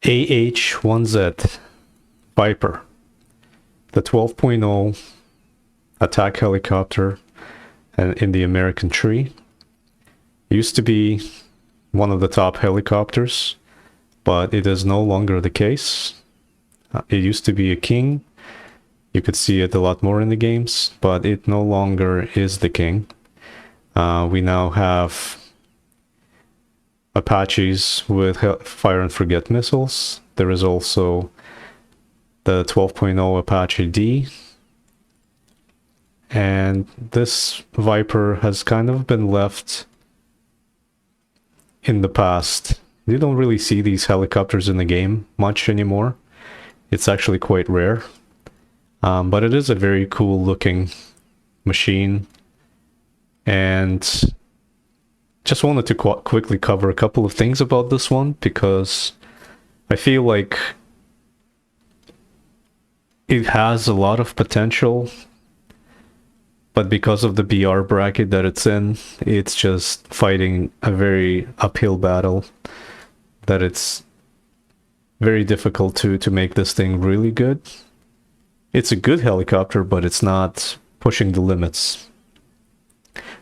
AH-1Z Viper, the 12.0 attack helicopter in the American tree. It used to be one of the top helicopters, but it is no longer the case. It used to be a king. You could see it a lot more in the games, but it no longer is the king. We now have Apaches with fire and forget missiles. There is also the 12.0 Apache D. And this Viper has kind of been left in the past. You don't really see these helicopters in the game much anymore. It's actually quite rare. But it is a very cool looking machine. And just wanted to quickly cover a couple of things about this one, because I feel like it has a lot of potential, but because of the BR bracket that it's in, it's just fighting a very uphill battle, that it's very difficult to make this thing really good. It's a good helicopter, but it's not pushing the limits.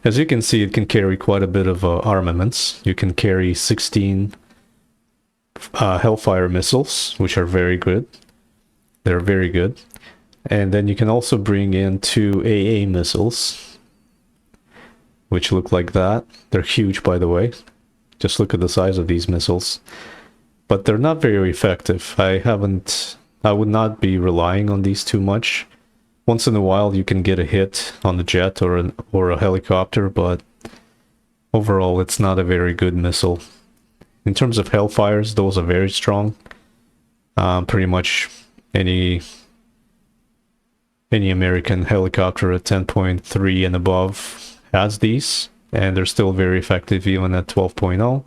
As you can see, it can carry quite a bit of armaments. You can carry 16 Hellfire missiles, which are very good. They're very good. And then you can also bring in 2 AA missiles, which look like that. They're huge, by the way. Just look at the size of these missiles. But they're not very effective. I would not be relying on these too much. Once in a while you can get a hit on a jet or a helicopter, but overall it's not a very good missile. In terms of Hellfires, those are very strong. Pretty much any American helicopter at 10.3 and above has these, and they're still very effective even at 12.0.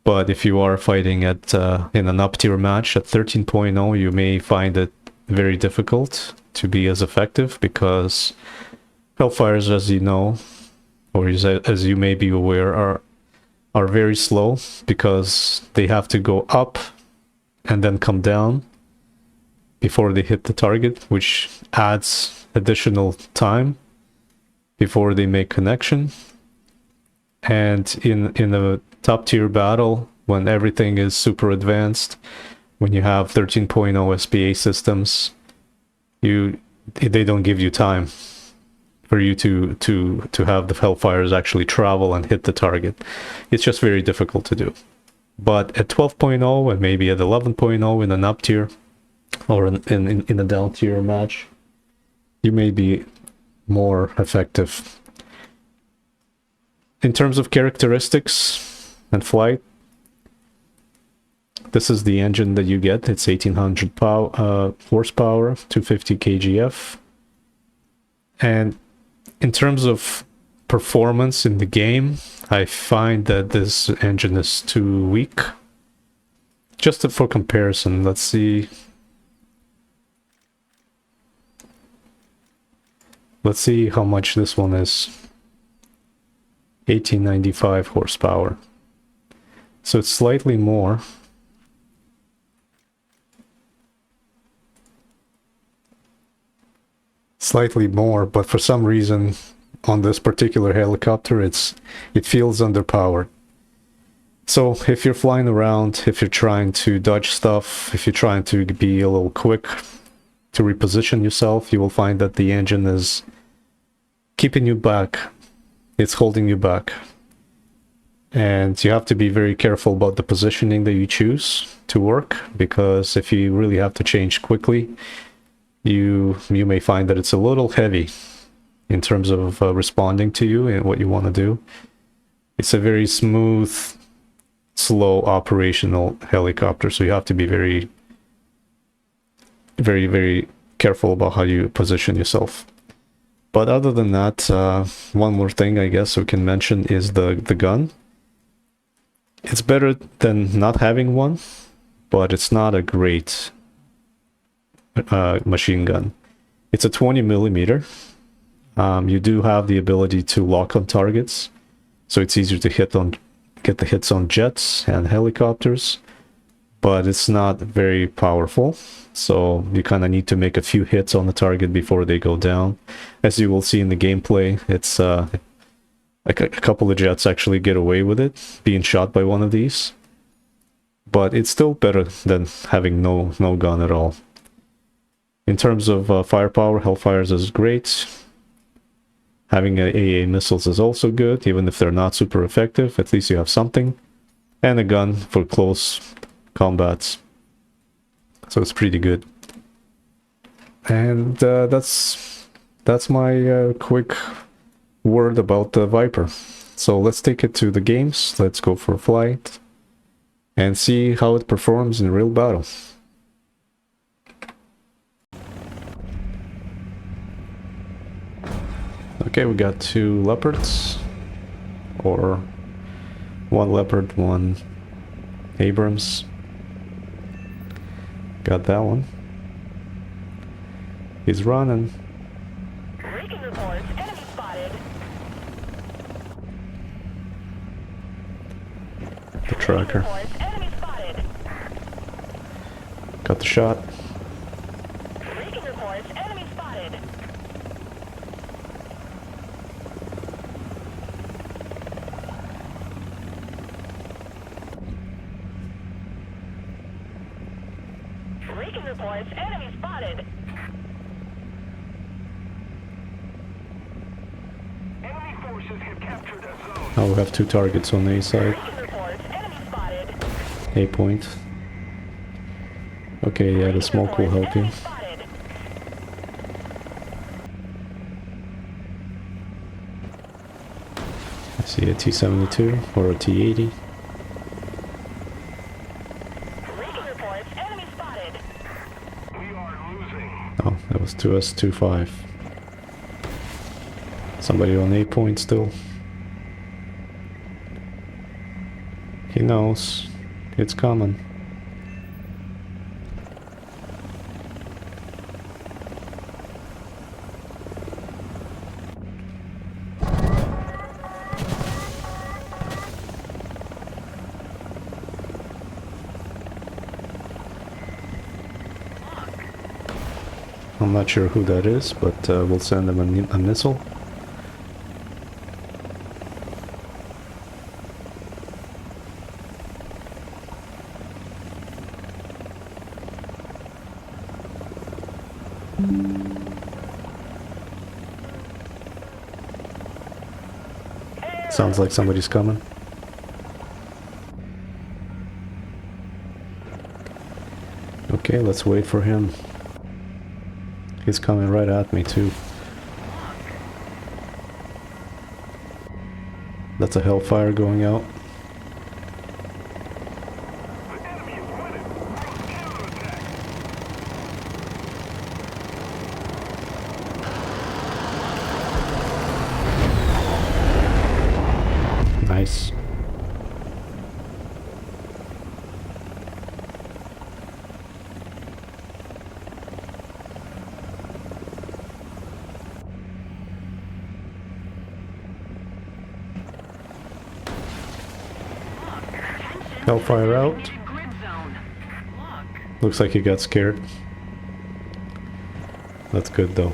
But if you are fighting at in an up-tier match at 13.0, you may find it very difficult to be as effective, because Hellfires, as you know, or as you may be aware, are very slow, because they have to go up and then come down before they hit the target, which adds additional time before they make connection. And in a top tier battle, when everything is super advanced, when you have 13.0 SPA systems, they don't give you time for you to have the Hellfires actually travel and hit the target. It's just very difficult to do. But at 12.0 and maybe at 11.0 in an up tier or in a down tier match, you may be more effective. In terms of characteristics and flight, this is the engine that you get. It's 1800 horsepower, 250 kgf. And in terms of performance in the game, I find that this engine is too weak. Just for comparison, let's see. Let's see how much this one is. 1895 horsepower. So it's slightly more. Slightly more, but for some reason on this particular helicopter it feels underpowered. So if you're flying around, if you're trying to dodge stuff, if you're trying to be a little quick to reposition yourself, you will find that the engine is keeping you back. It's holding you back. And you have to be very careful about the positioning that you choose to work, because if you really have to change quickly, you may find that it's a little heavy in terms of responding to you and what you want to do. It's a very smooth, slow operational helicopter, so you have to be very, very, very careful about how you position yourself. But other than that, one more thing I guess we can mention is the gun. It's better than not having one, but it's not a great machine gun. It's a 20 millimeter. You do have the ability to lock on targets, so it's easier to get the hits on jets and helicopters. but it's not very powerful. So you kind of need to make a few hits on the target before they go down. As you will see in the gameplay, it's like a couple of jets actually get away with it, being shot by one of these. But it's still better than having no gun at all. In terms of firepower, Hellfires is great. Having AA missiles is also good, even if they're not super effective. At least you have something. And a gun for close combats. So it's pretty good. And that's my quick word about the Viper. So let's take it to the games. Let's go for a flight and see how it performs in real battle. Okay, we got 2 Leopards, or 1 Leopard, 1 Abrams. Got that one. He's running. Recon reports, enemy spotted. The tracker. Reports, enemy spotted. Got the shot. Recon reports, enemy spotted. Recon reports, enemy spotted. Enemy forces have captured a zone. Now we have 2 targets on the A side. Recon reports, enemy spotted. A point. Okay, yeah, the smoke will help you. Enemy spotted. I see a T-72 or a T-80. Recon reports, enemy spotted. We are losing. Oh, that was 2S25. Somebody on A point still. He knows. It's coming. I'm not sure who that is, but we'll send them a missile. Sounds like somebody's coming. Okay, let's wait for him. He's coming right at me too. That's a Hellfire going out. Nice. Hellfire out. Looks like he got scared. That's good though.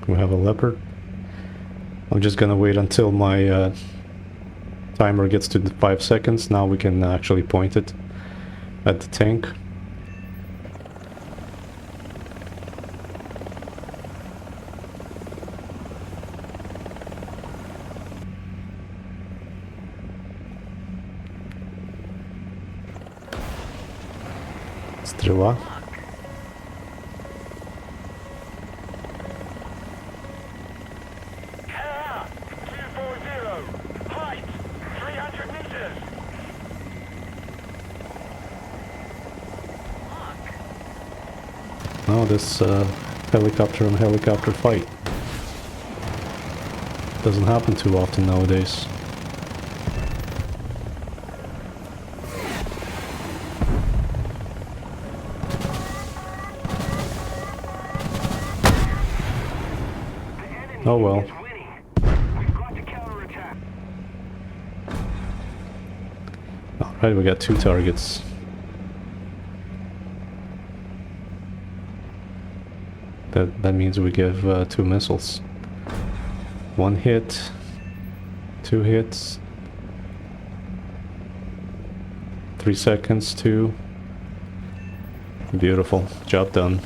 We have a Leopard. I'm just gonna wait until my timer gets to 5 seconds. Now we can actually point it at the tank. Стрела. Oh, this helicopter on helicopter fight doesn't happen too often nowadays. Oh well. Alright, we got 2 targets. That means we give 2 missiles. 1 hit, 2 hits, 3 seconds, 2. Beautiful. Job done.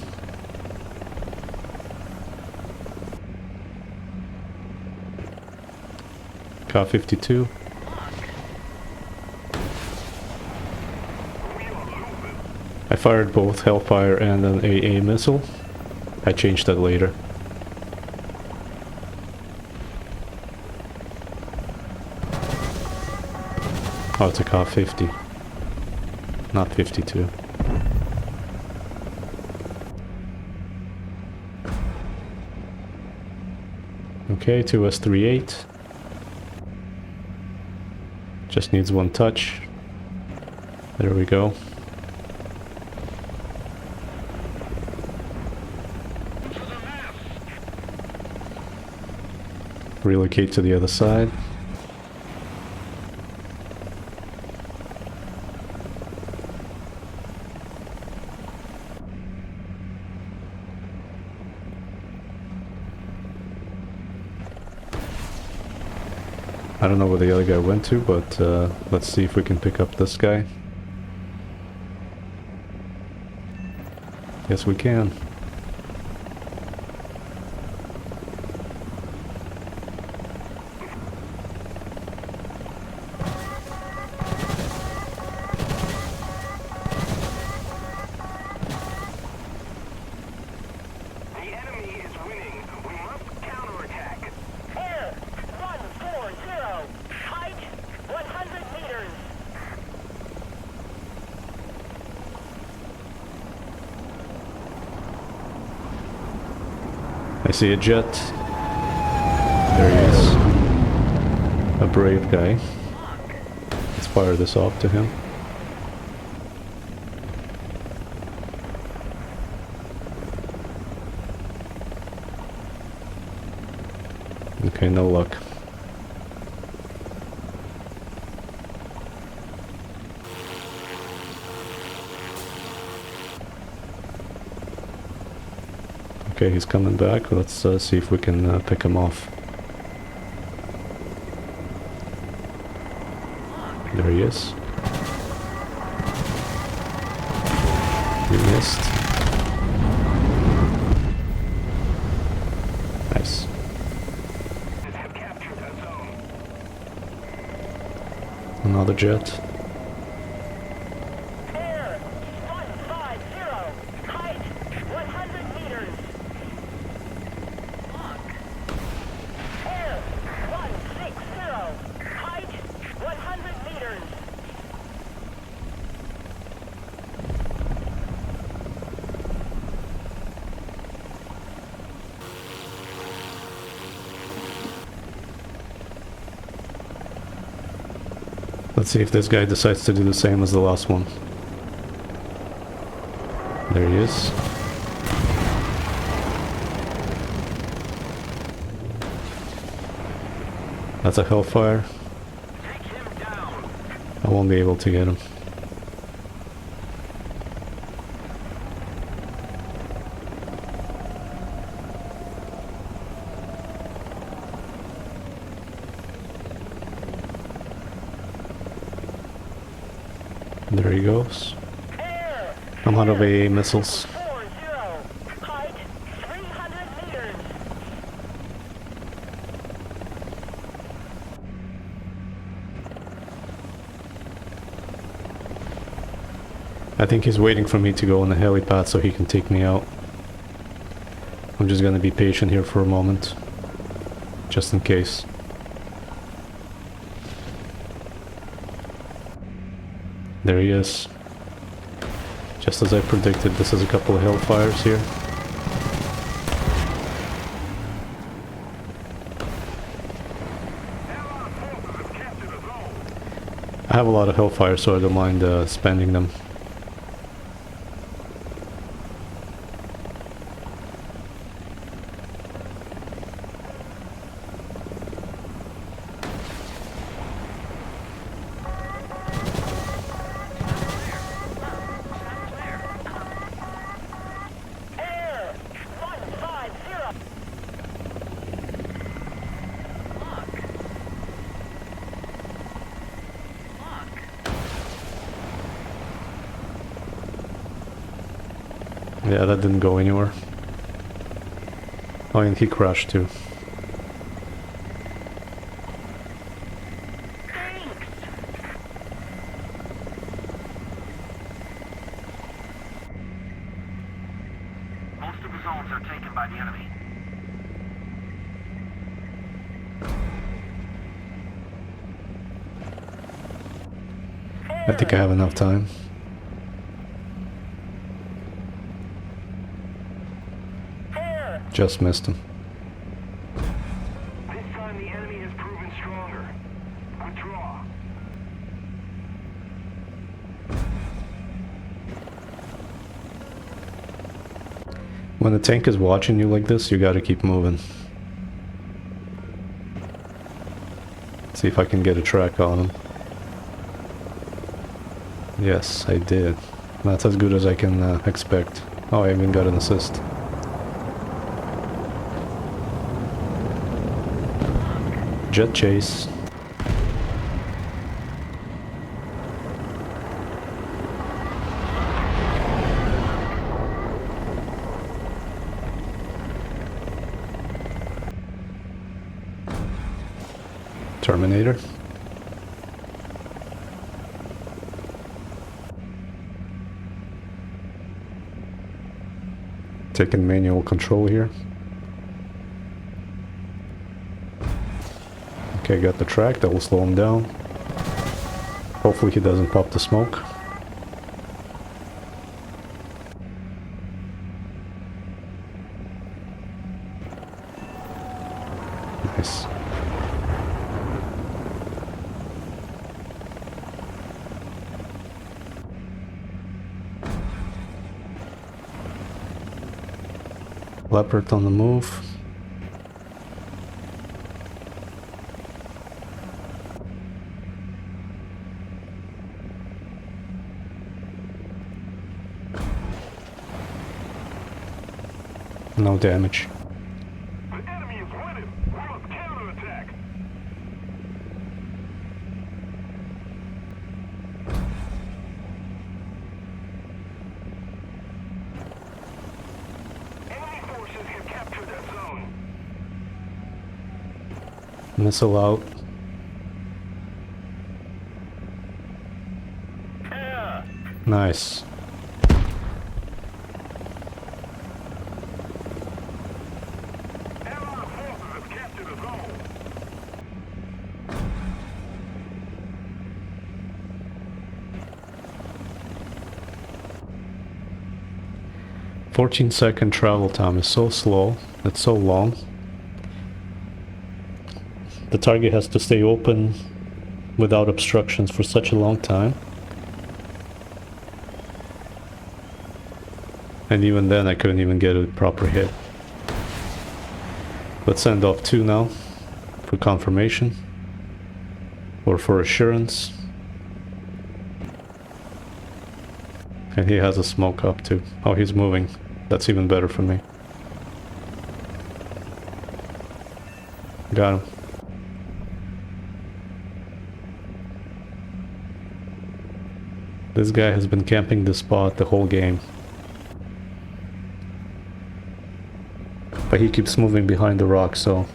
Ka-52. I fired both Hellfire and an AA missile. I changed that later. Oh, it's a Ka-50. Not 52. Okay, 2S38. Just needs 1 touch. There we go. Relocate to the other side. I don't know where the other guy went to, but let's see if we can pick up this guy. Yes, we can. I see a jet. There he is. A brave guy. Let's fire this off to him. Okay, no luck. Okay, he's coming back. Let's see if we can pick him off. There he is. We missed. Nice. Another jet. Let's see if this guy decides to do the same as the last one. There he is. That's a Hellfire. I won't be able to get him. There he goes. I'm out of AA missiles. I think he's waiting for me to go on the helipad so he can take me out. I'm just gonna be patient here for a moment, just in case. There he is. Just as I predicted, this is a couple of Hellfires here. I have a lot of Hellfire, so I don't mind spending them. Yeah, that didn't go anywhere. Oh, and he crashed too. Most of the zones are taken by the enemy. I think I have enough time. Just missed him. This time the enemy has proven stronger. Withdraw. When the tank is watching you like this, you gotta keep moving. See if I can get a track on him. Yes, I did. That's as good as I can expect. Oh, I even got an assist. Jet chase. Terminator. Taking manual control here. Okay, got the track, that will slow him down. Hopefully he doesn't pop the smoke. Nice. Leopard on the move. No damage. The enemy is winning. We must counterattack. Enemy forces have captured that zone. Missile out. Nice. Allied forces have captured the zone. "14-second travel time is so slow, it's so long. The target has to stay open without obstructions for such a long time. And even then I couldn't even get a proper hit. Let's send off 2 now for confirmation or for assurance. And he has a smoke up too. Oh, he's moving. That's even better for me. Got him. This guy has been camping this spot the whole game. But he keeps moving behind the rock, so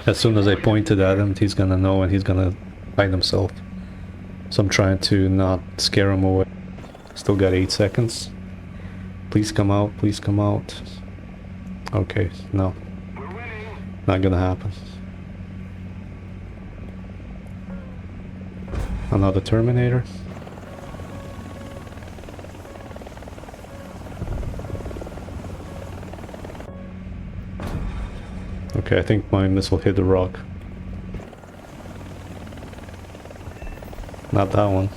as soon as I pointed at him, he's gonna know and he's gonna hide himself. So I'm trying to not scare him away. Still got 8 seconds. Please come out, please come out. Okay, no. Not gonna happen. Another Terminator. Okay, I think my missile hit the rock. Not that one.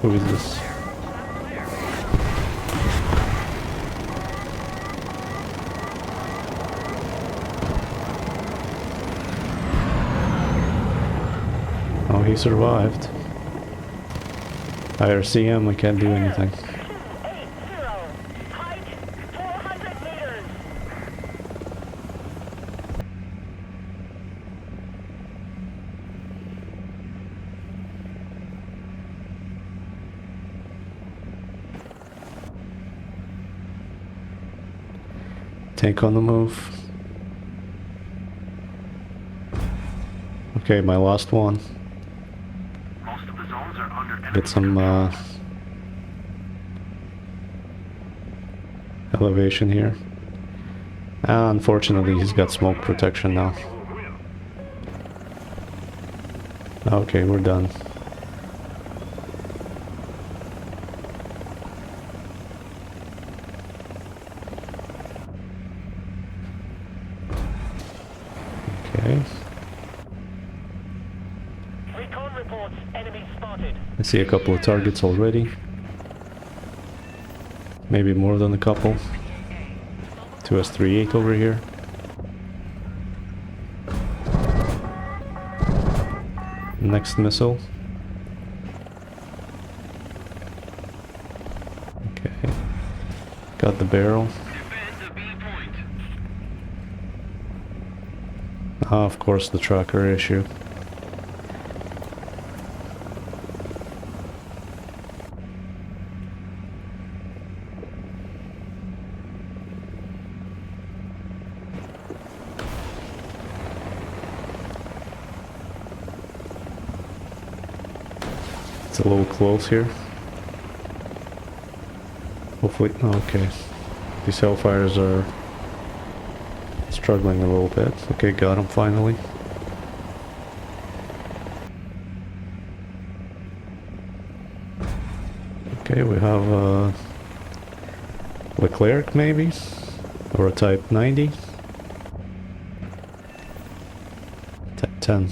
Who is this? Oh, he survived. IRCM, we can't do anything. 280, height 400 meters. Tank on the move. Okay, my last one. Most of the zones are under enemy Get some elevation here. Unfortunately, he's got smoke protection now. Okay, we're done. Okay. Recon reports enemy spotted. I see a couple of targets already. Maybe more than a couple. 2S38 over here. Next missile. Okay. Got the barrel. Ah, of course, the tracker issue. It's a little close here. Hopefully, okay. These Hellfires are struggling a little bit. Okay, got him finally. Okay, we have Leclerc maybe? Or a Type 90? Type 10.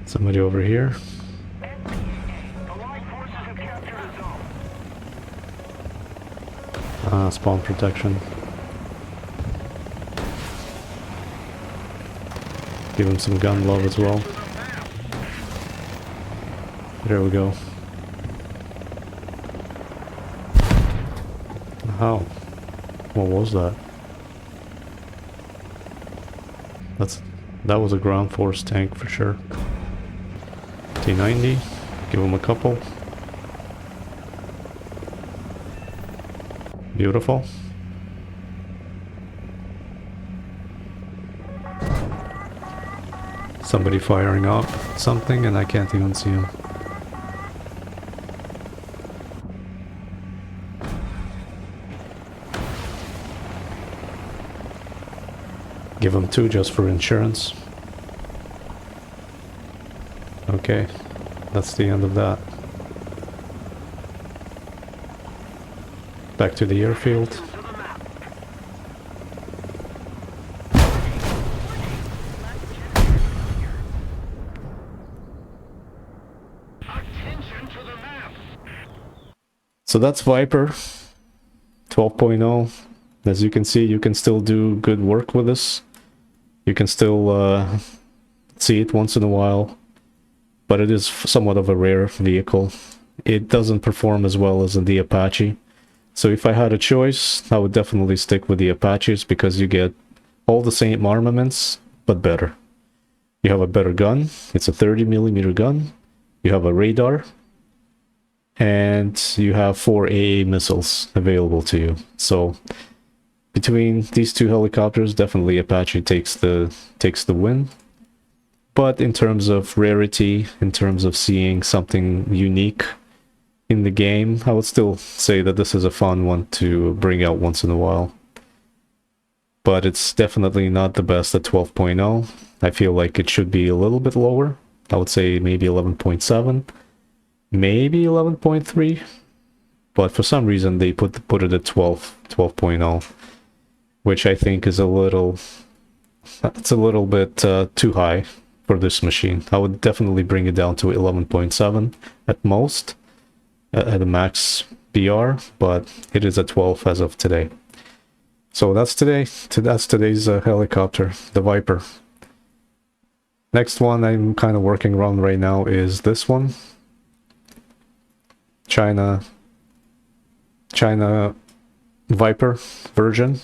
Somebody over here. Ah, spawn protection. Give him some gun love as well. There we go. How? What was that? That was a ground force tank for sure. T90, give him a couple. Beautiful. Somebody firing off something and I can't even see him. Give him 2 just for insurance. Okay, that's the end of that. Back to the airfield. So that's Viper 12.0. As you can see, you can still do good work with this. You can still see it once in a while. But it is somewhat of a rare vehicle. It doesn't perform as well as in the Apache. So if I had a choice, I would definitely stick with the Apaches because you get all the same armaments, but better. You have a better gun. It's a 30mm gun. You have a radar. And you have 4 AA missiles available to you. So between these 2 helicopters, definitely Apache takes the win. But in terms of rarity, in terms of seeing something unique in the game, I would still say that this is a fun one to bring out once in a while. But it's definitely not the best at 12.0. I feel like it should be a little bit lower. I would say maybe 11.7, maybe 11.3. But for some reason they put it at 12.0, which I think is a little bit too high for this machine. I would definitely bring it down to 11.7 at most, at a max BR, but it is at 12 as of today. So that's today's helicopter, the Viper. Next one I'm kind of working around right now is this one. China Viper version.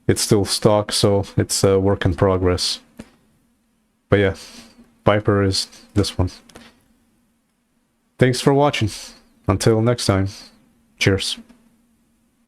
It's still stock, so it's a work in progress. But yeah, Viper is this one. Thanks for watching. Until next time, cheers.